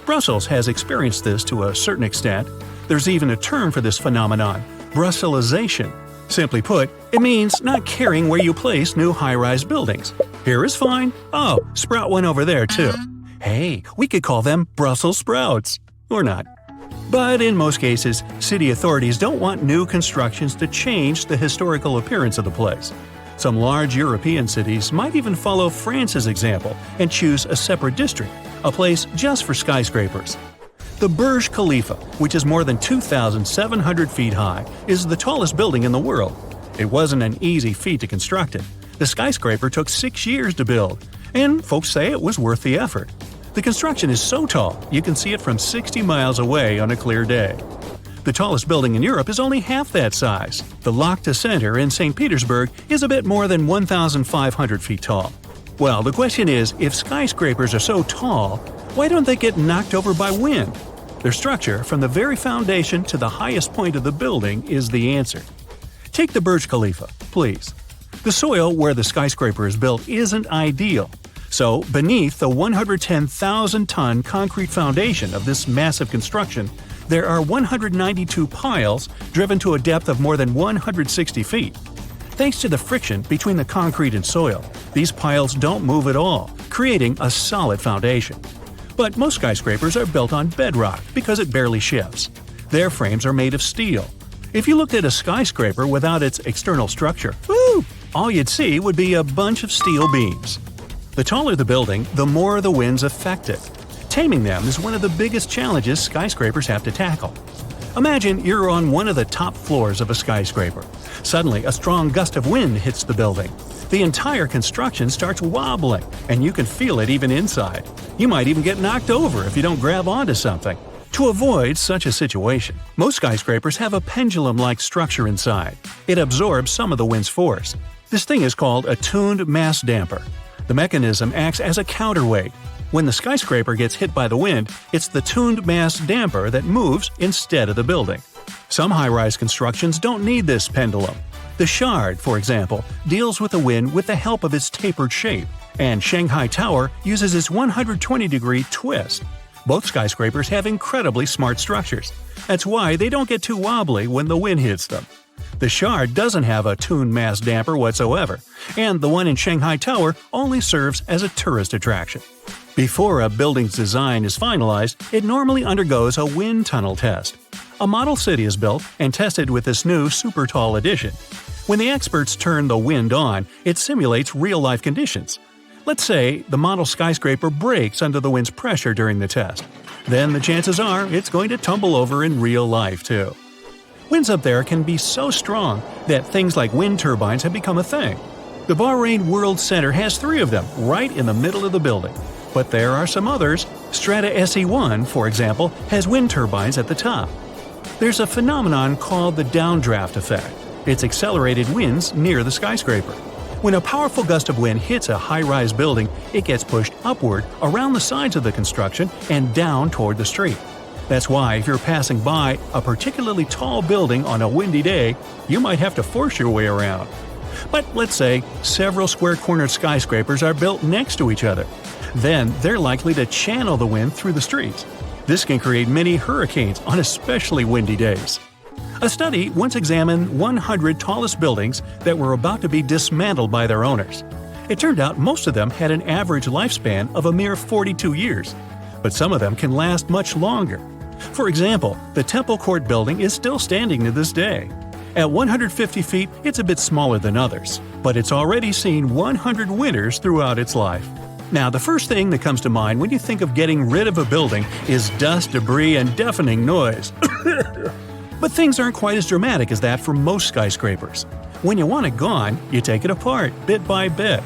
Brussels has experienced this to a certain extent. There's even a term for this phenomenon: Brusselization. Simply put, it means not caring where you place new high-rise buildings. Here is fine. Oh, sprout one over there too. Hey, we could call them Brussels sprouts. Or not. But in most cases, city authorities don't want new constructions to change the historical appearance of the place. Some large European cities might even follow France's example and choose a separate district, a place just for skyscrapers. The Burj Khalifa, which is more than 2,700 feet high, is the tallest building in the world. It wasn't an easy feat to construct it. The skyscraper took 6 years to build, and folks say it was worth the effort. The construction is so tall, you can see it from 60 miles away on a clear day. The tallest building in Europe is only half that size. The Lachta Center in St. Petersburg is a bit more than 1,500 feet tall. Well, the question is, if skyscrapers are so tall, why don't they get knocked over by wind? Their structure, from the very foundation to the highest point of the building, is the answer. Take the Burj Khalifa, please. The soil where the skyscraper is built isn't ideal. So, beneath the 110,000-ton concrete foundation of this massive construction, there are 192 piles driven to a depth of more than 160 feet. Thanks to the friction between the concrete and soil, these piles don't move at all, creating a solid foundation. But most skyscrapers are built on bedrock because it barely shifts. Their frames are made of steel. If you looked at a skyscraper without its external structure, all you'd see would be a bunch of steel beams. The taller the building, the more the winds affect it. Taming them is one of the biggest challenges skyscrapers have to tackle. Imagine you're on one of the top floors of a skyscraper. Suddenly, a strong gust of wind hits the building. The entire construction starts wobbling, and you can feel it even inside. You might even get knocked over if you don't grab onto something. To avoid such a situation, most skyscrapers have a pendulum-like structure inside. It absorbs some of the wind's force. This thing is called a tuned mass damper. The mechanism acts as a counterweight. When the skyscraper gets hit by the wind, it's the tuned mass damper that moves instead of the building. Some high-rise constructions don't need this pendulum. The Shard, for example, deals with the wind with the help of its tapered shape, and Shanghai Tower uses its 120-degree twist. Both skyscrapers have incredibly smart structures. That's why they don't get too wobbly when the wind hits them. The Shard doesn't have a tuned mass damper whatsoever, and the one in Shanghai Tower only serves as a tourist attraction. Before a building's design is finalized, it normally undergoes a wind tunnel test. A model city is built and tested with this new super tall addition. When the experts turn the wind on, it simulates real-life conditions. Let's say the model skyscraper breaks under the wind's pressure during the test. Then the chances are it's going to tumble over in real life too. Winds up there can be so strong that things like wind turbines have become a thing. The Bahrain World Center has 3 of them right in the middle of the building. But there are some others. Strata SE1, for example, has wind turbines at the top. There's a phenomenon called the downdraft effect. It's accelerated winds near the skyscraper. When a powerful gust of wind hits a high-rise building, it gets pushed upward around the sides of the construction and down toward the street. That's why if you're passing by a particularly tall building on a windy day, you might have to force your way around. But let's say several square-cornered skyscrapers are built next to each other. Then they're likely to channel the wind through the streets. This can create many hurricanes on especially windy days. A study once examined 100 tallest buildings that were about to be dismantled by their owners. It turned out most of them had an average lifespan of a mere 42 years, but some of them can last much longer. For example, the Temple Court building is still standing to this day. At 150 feet, it's a bit smaller than others, but it's already seen 100 winters throughout its life. Now, the first thing that comes to mind when you think of getting rid of a building is dust, debris, and deafening noise. But things aren't quite as dramatic as that for most skyscrapers. When you want it gone, you take it apart, bit by bit.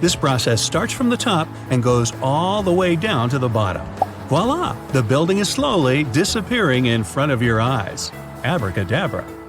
This process starts from the top and goes all the way down to the bottom. Voila! The building is slowly disappearing in front of your eyes. Abracadabra.